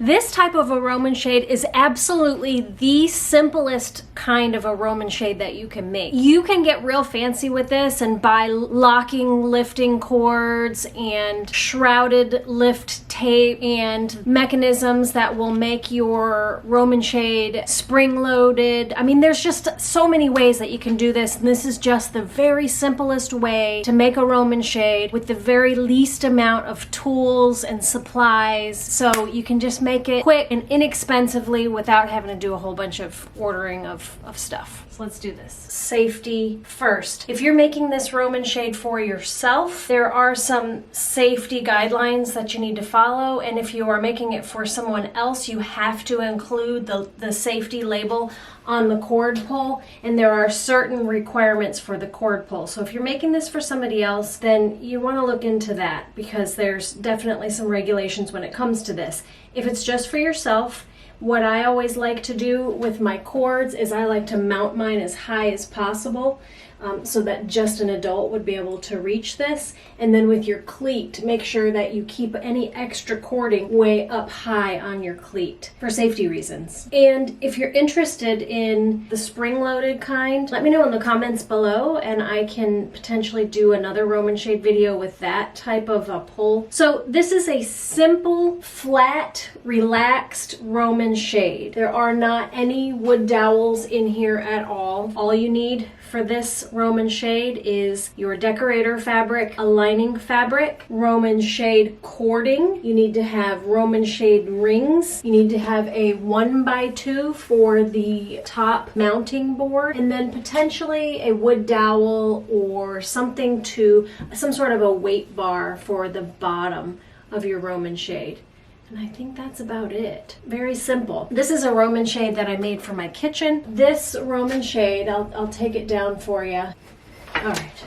This type of a Roman shade is absolutely the simplest kind of a Roman shade that you can make. You can get real fancy with this and buy locking lifting cords and shrouded lift tape and mechanisms that will make your Roman shade spring loaded. I mean, there's just so many ways that you can do this, and this is just the very simplest way to make a Roman shade with the very least amount of tools and supplies, so you can just make it quick and inexpensively without having to do a whole bunch of ordering of stuff. So let's do this. Safety first. If you're making this Roman shade for yourself, there are some safety guidelines that you need to follow, and if you are making it for someone else, you have to include the safety label on the cord pull, and there are certain requirements for the cord pull. So if you're making this for somebody else, then you want to look into that, because there's definitely some regulations when it comes to this. If it's just for yourself, what I always like to do with my cords is I like to mount mine as high as possible, so that just an adult would be able to reach this. And then with your cleat, make sure that you keep any extra cording way up high on your cleat for safety reasons. And if you're interested in the spring-loaded kind, let me know in the comments below, and I can potentially do another Roman shade video with that type of a pull. So this is a simple, flat, relaxed Roman shade. There are not any wood dowels in here at all. All you need for this Roman shade is your decorator fabric, a lining fabric, Roman shade cording. You need to have Roman shade rings. You need to have a 1x2 for the top mounting board, and then potentially a wood dowel or something to some sort of a weight bar for the bottom of your Roman shade. And I think that's about it. Very simple. This is a Roman shade that I made for my kitchen. This Roman shade, I'll take it down for you. All right.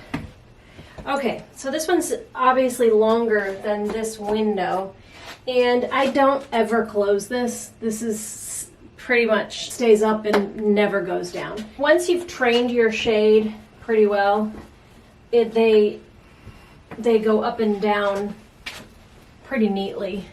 Okay, so this one's obviously longer than this window, and I don't ever close this. This is pretty much stays up and never goes down. Once you've trained your shade pretty well, they go up and down pretty neatly.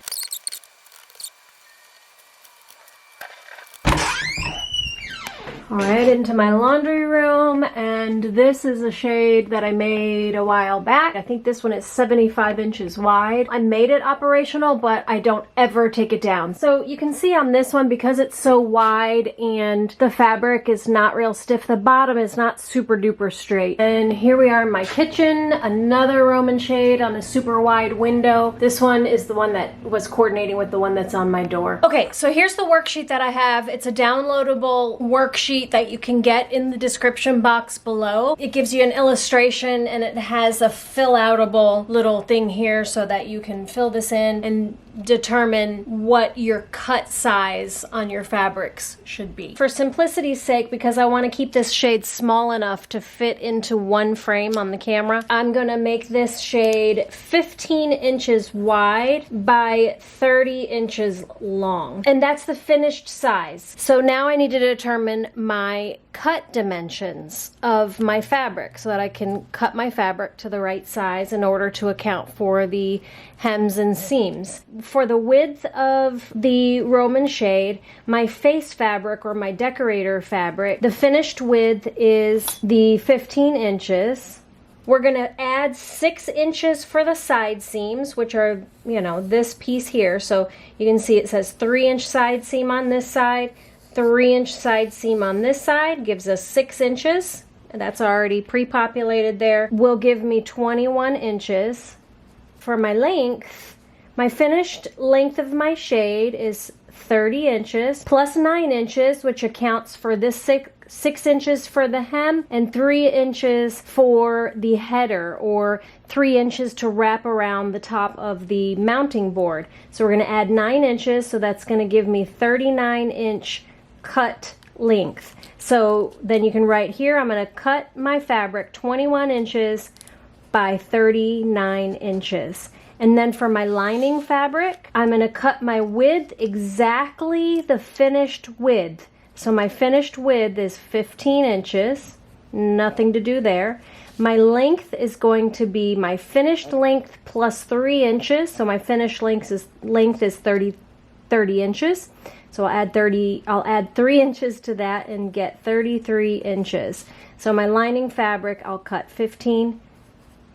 All right, into my laundry room, and this is a shade that I made a while back. I think this one is 75 inches wide. I made it operational, but I don't ever take it down. So you can see on this one, because it's so wide and the fabric is not real stiff, the bottom is not super duper straight. And here we are in my kitchen, another Roman shade on a super wide window. This one is the one that was coordinating with the one that's on my door. Okay, so here's the worksheet that I have. It's a downloadable worksheet that you can get in the description box below. It gives you an illustration, and it has a fill-outable little thing here so that you can fill this in and determine what your cut size on your fabrics should be. For simplicity's sake, because I want to keep this shade small enough to fit into one frame on the camera, I'm gonna make this shade 15 inches wide by 30 inches long. And that's the finished size. So now I need to determine my cut dimensions of my fabric so that I can cut my fabric to the right size in order to account for the hems and seams. For the width of the Roman shade, my face fabric or my decorator fabric, the finished width is the 15 inches. We're gonna add 6 inches for the side seams, which are, you know, this piece here. So you can see it says 3-inch side seam on this side, 3-inch side seam on this side, gives us 6 inches. That's already pre-populated there. Will give me 21 inches. For my length, my finished length of my shade is 30 inches plus 9 inches, which accounts for this 6 inches for the hem and 3 inches for the header, or 3 inches to wrap around the top of the mounting board. So we're going to add 9 inches, so that's going to give me 39-inch cut length. So then you can write here, I'm going to cut my fabric 21 inches by 39 inches. And then for my lining fabric, I'm going to cut my width exactly the finished width. So my finished width is 15 inches, nothing to do there. My length is going to be my finished length plus 3 inches. So my finished length is 30 inches. So I'll add 3 inches to that and get 33 inches. So my lining fabric, I'll cut 15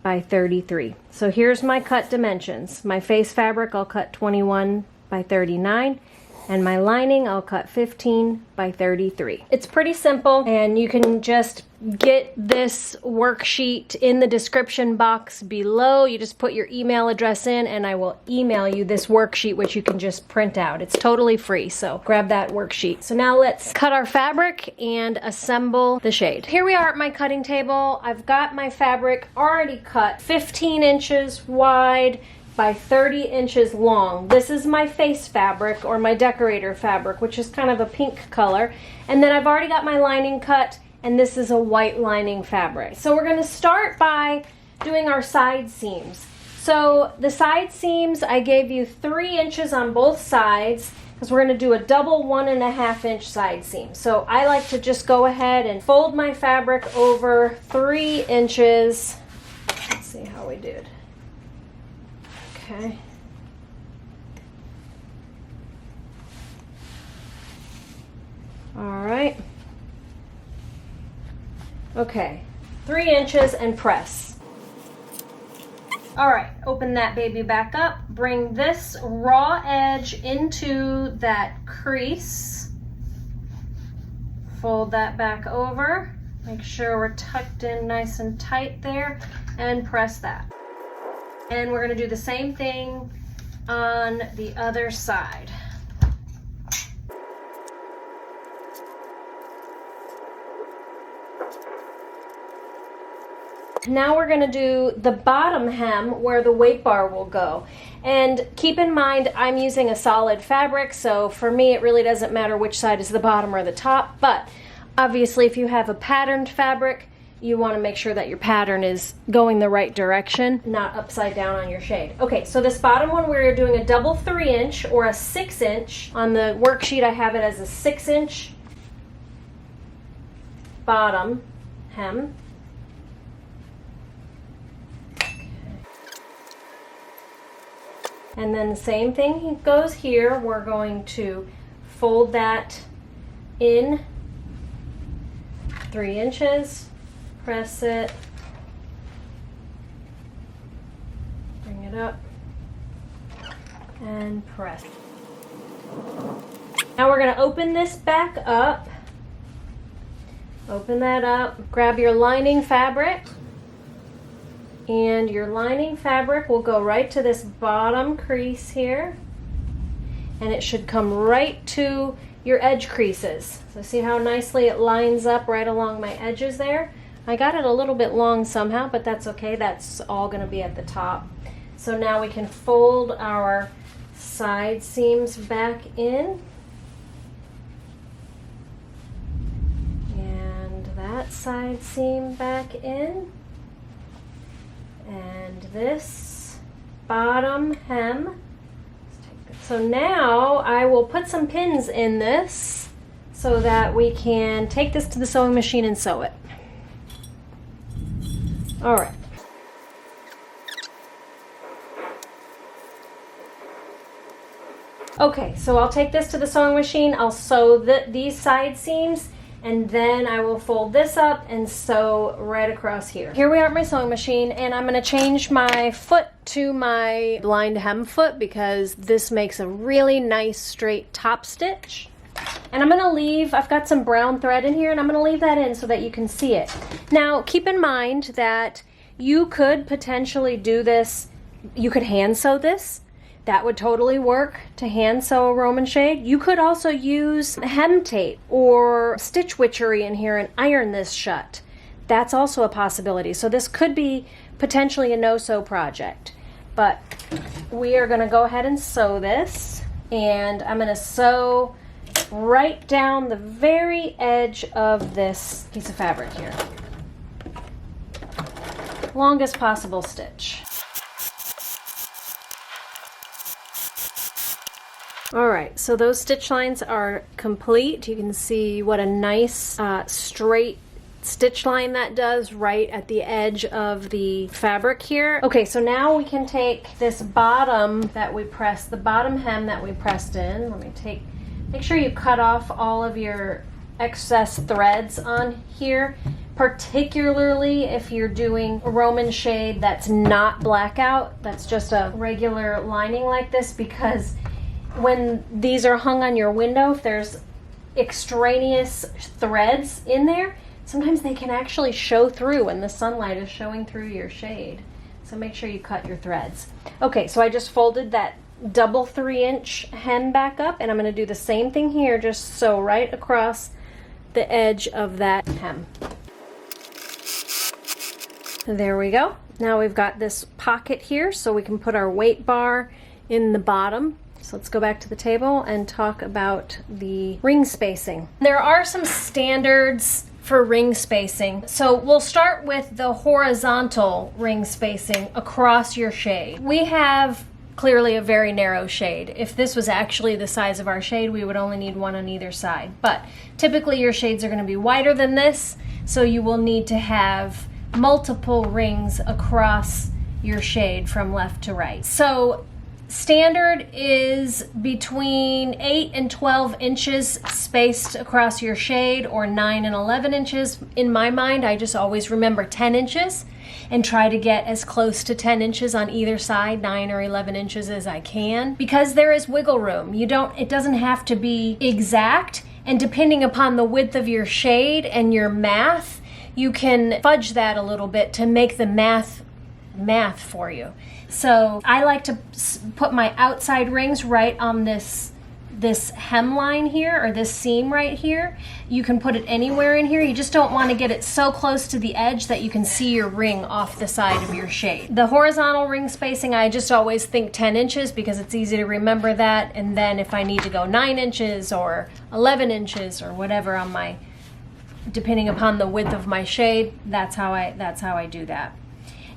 by 33. So here's my cut dimensions. My face fabric, I'll cut 21 by 39. And my lining, I'll cut 15 by 33. It's pretty simple, and you can just get this worksheet in the description box below. You just put your email address in, and I will email you this worksheet, which you can just print out. It's totally free, so grab that worksheet. So now let's cut our fabric and assemble the shade. Here we are at my cutting table. I've got my fabric already cut 15 inches wide by 30 inches long. This is my face fabric, or my decorator fabric, which is kind of a pink color. And then I've already got my lining cut, and this is a white lining fabric. So we're gonna start by doing our side seams. So the side seams, I gave you 3 inches on both sides, because we're gonna do a double 1.5 inch side seam. So I like to just go ahead and fold my fabric over 3 inches. Let's see how we did. Okay. All right. Okay. 3 inches and press. All right, open that baby back up. Bring this raw edge into that crease. Fold that back over. Make sure we're tucked in nice and tight there, and press that. And we're going to do the same thing on the other side. Now we're going to do the bottom hem where the weight bar will go. And keep in mind, I'm using a solid fabric, so for me it really doesn't matter which side is the bottom or the top, but obviously if you have a patterned fabric, you want to make sure that your pattern is going the right direction, not upside down on your shade. Okay, so this bottom one, we're doing a double 3 inch or a 6 inch. On the worksheet, I have it as a 6 inch bottom hem. Okay. And then the same thing goes here. We're going to fold that in 3 inches. Press it, bring it up, and press. Now we're going to open this back up. Open that up, grab your lining fabric, and your lining fabric will go right to this bottom crease here, and it should come right to your edge creases. So see how nicely it lines up right along my edges there? I got it a little bit long somehow, but that's okay. That's all going to be at the top. So now we can fold our side seams back in. And that side seam back in. And this bottom hem. So now I will put some pins in this so that we can take this to the sewing machine and sew it. All right. Okay, so I'll take this to the sewing machine. I'll sew these side seams, and then I will fold this up and sew right across here. Here we are at my sewing machine, and I'm going to change my foot to my blind hem foot because this makes a really nice straight top stitch. And I'm going to leave, I've got some brown thread in here, and I'm going to leave that in so that you can see it. Now, keep in mind that you could potentially do this, you could hand sew this. That would totally work to hand sew a Roman shade. You could also use hem tape or stitch witchery in here and iron this shut. That's also a possibility. So this could be potentially a no-sew project. But we are going to go ahead and sew this. And I'm going to sew right down the very edge of this piece of fabric here. Longest possible stitch. All right, so those stitch lines are complete. You can see what a nice straight stitch line that does right at the edge of the fabric here. Okay, so now we can take this bottom that we pressed, the bottom hem that we pressed in. Let me make sure you cut off all of your excess threads on here, particularly if you're doing a Roman shade that's not blackout, that's just a regular lining like this, because when these are hung on your window, if there's extraneous threads in there, sometimes they can actually show through when the sunlight is showing through your shade. So make sure you cut your threads. Okay, so I just folded that double 3-inch hem back up, and I'm going to do the same thing here, just so right across the edge of that hem. There we go. Now we've got this pocket here, so we can put our weight bar in the bottom. So let's go back to the table and talk about the ring spacing. There are some standards for ring spacing. So we'll start with the horizontal ring spacing across your shade. We have clearly a very narrow shade. If this was actually the size of our shade, we would only need one on either side. But typically your shades are going to be wider than this, so you will need to have multiple rings across your shade from left to right. So standard is between 8 and 12 inches spaced across your shade, or 9 and 11 inches. In my mind, I just always remember 10 inches and try to get as close to 10 inches on either side, 9 or 11 inches as I can, because there is wiggle room. It doesn't have to be exact, and depending upon the width of your shade and your math, you can fudge that a little bit to make the math for you. So I like to put my outside rings right on this hemline here, or this seam right here. You can put it anywhere in here. You just don't want to get it so close to the edge that you can see your ring off the side of your shade. The horizontal ring spacing, I just always think 10 inches because it's easy to remember that. And then if I need to go 9 inches or 11 inches or whatever on my, depending upon the width of my shade, that's how I do that.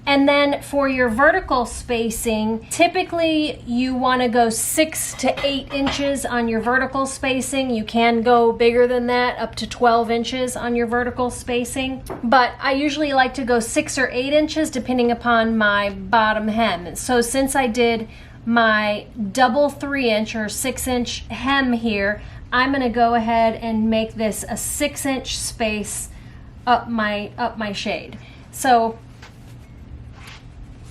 And then for your vertical spacing, typically you want to go 6 to 8 inches on your vertical spacing. You can go bigger than that, up to 12 inches on your vertical spacing. But I usually like to go 6 or 8 inches depending upon my bottom hem. So since I did my double 3-inch or 6-inch hem here, I'm going to go ahead and make this a 6-inch space up my shade. So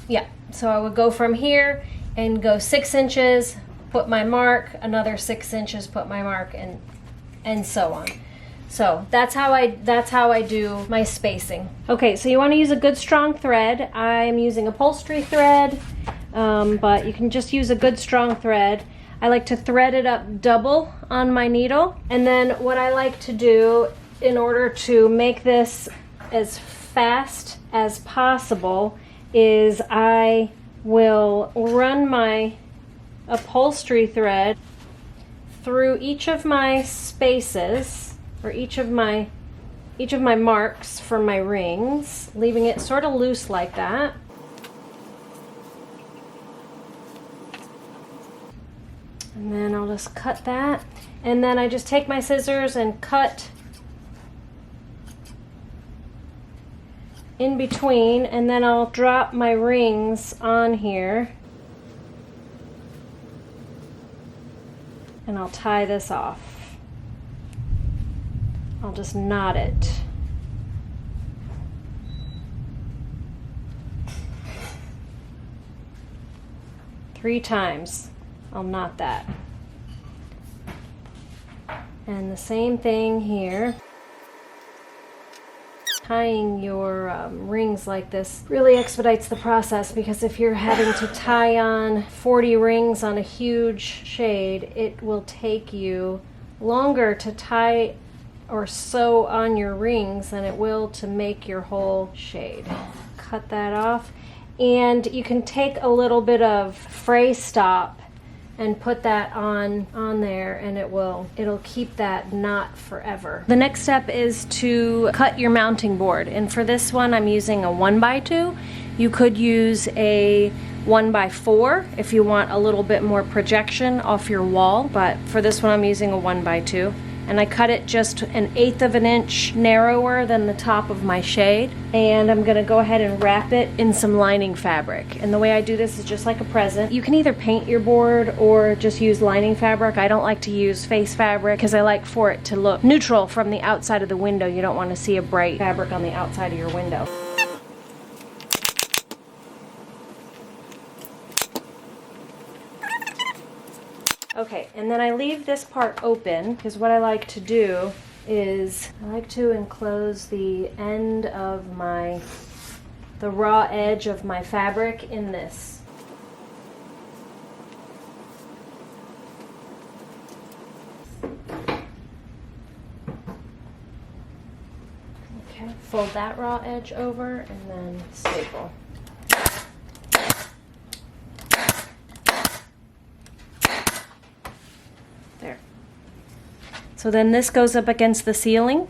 yeah, so I would go from here and go 6 inches, put my mark, another 6 inches, put my mark, and so on. So that's how I do my spacing. Okay, so you want to use a good strong thread. I'm using upholstery thread, but you can just use a good strong thread. I like to thread it up double on my needle, and then what I like to do in order to make this as fast as possible is I will run my upholstery thread through each of my spaces, or each of my marks for my rings, leaving it sort of loose like that. And then I'll just cut that, and then I just take my scissors and cut in between, and then I'll drop my rings on here and I'll tie this off. I'll just knot it. Three times I'll knot that. And the same thing here. Tying your rings like this really expedites the process, because if you're having to tie on 40 rings on a huge shade, it will take you longer to tie or sew on your rings than it will to make your whole shade. Cut that off, and you can take a little bit of fray stop and put that on there, and it'll keep that knot forever. The next step is to cut your mounting board, and for this one I'm using a 1x2. You could use a 1x4 if you want a little bit more projection off your wall, but for this one I'm using a 1x2. and I cut it just 1/8 of an inch narrower than the top of my shade. And I'm gonna go ahead and wrap it in some lining fabric. And the way I do this is just like a present. You can either paint your board or just use lining fabric. I don't like to use face fabric because I like for it to look neutral from the outside of the window. You don't want to see a bright fabric on the outside of your window. Okay, and then I leave this part open because what I like to do is I like to enclose the end of the raw edge of my fabric in this. Okay, fold that raw edge over and then staple. There. So then this goes up against the ceiling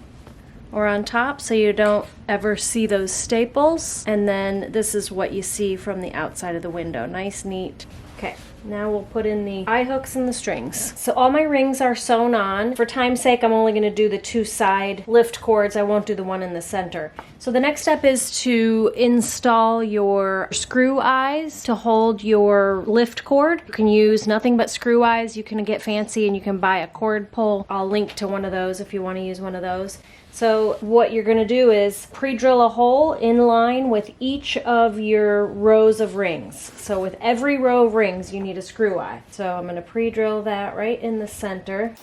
or on top so you don't ever see those staples. And then this is what you see from the outside of the window. Nice, neat. Okay, now we'll put in the eye hooks and the strings. So all my rings are sewn on. For time's sake, I'm only gonna do the 2 side lift cords. I won't do the one in the center. So the next step is to install your screw eyes to hold your lift cord. You can use nothing but screw eyes. You can get fancy and you can buy a cord pull. I'll link to one of those if you wanna use one of those. So what you're gonna do is pre-drill a hole in line with each of your rows of rings. So with every row of rings, you need a screw eye. So I'm gonna pre-drill that right in the center.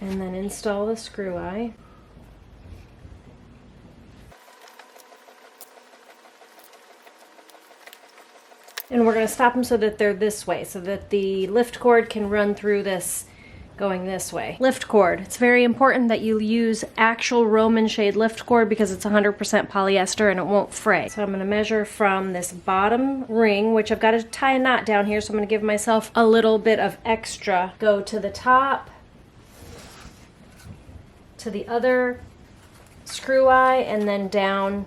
And then install the screw eye. And we're gonna stop them so that they're this way, so that the lift cord can run through this going this way. Lift cord. It's very important that you use actual Roman shade lift cord because it's 100% polyester and it won't fray. So I'm going to measure from this bottom ring, which I've got to tie a knot down here, so I'm going to give myself a little bit of extra. Go to the top, to the other screw eye, and then down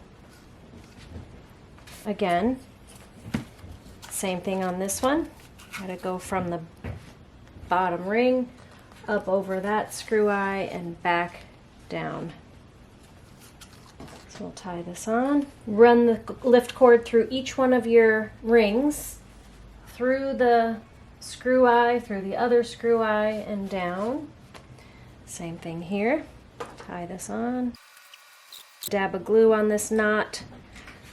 again. Same thing on this one. Got to go from the bottom ring up over that screw eye and back down. So we'll tie this on. Run the lift cord through each one of your rings, through the screw eye, through the other screw eye, and down. Same thing here. Tie this on. Dab of glue on this knot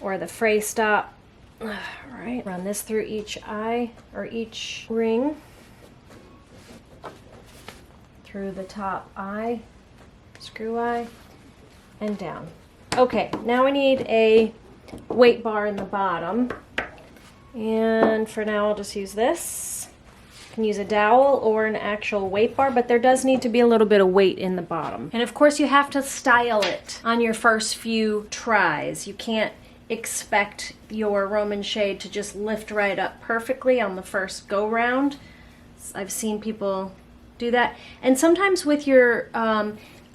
or the fray stop. All right, run this through each eye or each ring. Through the top eye, screw eye, and down. Okay, now we need a weight bar in the bottom. And for now, I'll just use this. You can use a dowel or an actual weight bar, but there does need to be a little bit of weight in the bottom. And of course, you have to style it on your first few tries. You can't expect your Roman shade to just lift right up perfectly on the first go round. I've seen people do that. And sometimes with your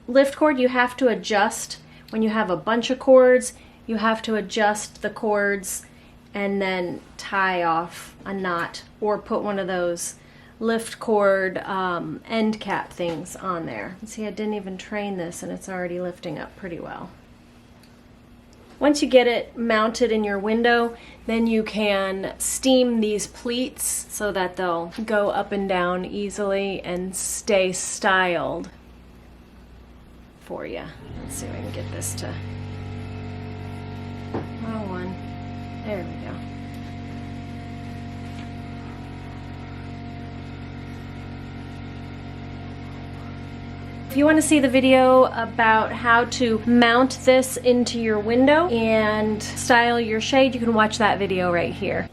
lift cord, you have to adjust. When you have a bunch of cords, you have to adjust the cords and then tie off a knot or put one of those lift cord end cap things on there. See, I didn't even train this and it's already lifting up pretty well. Once you get it mounted in your window, then you can steam these pleats so that they'll go up and down easily and stay styled for you. Let's see if I can get this to... Oh, one. There we go. If you want to see the video about how to mount this into your window and style your shade, you can watch that video right here.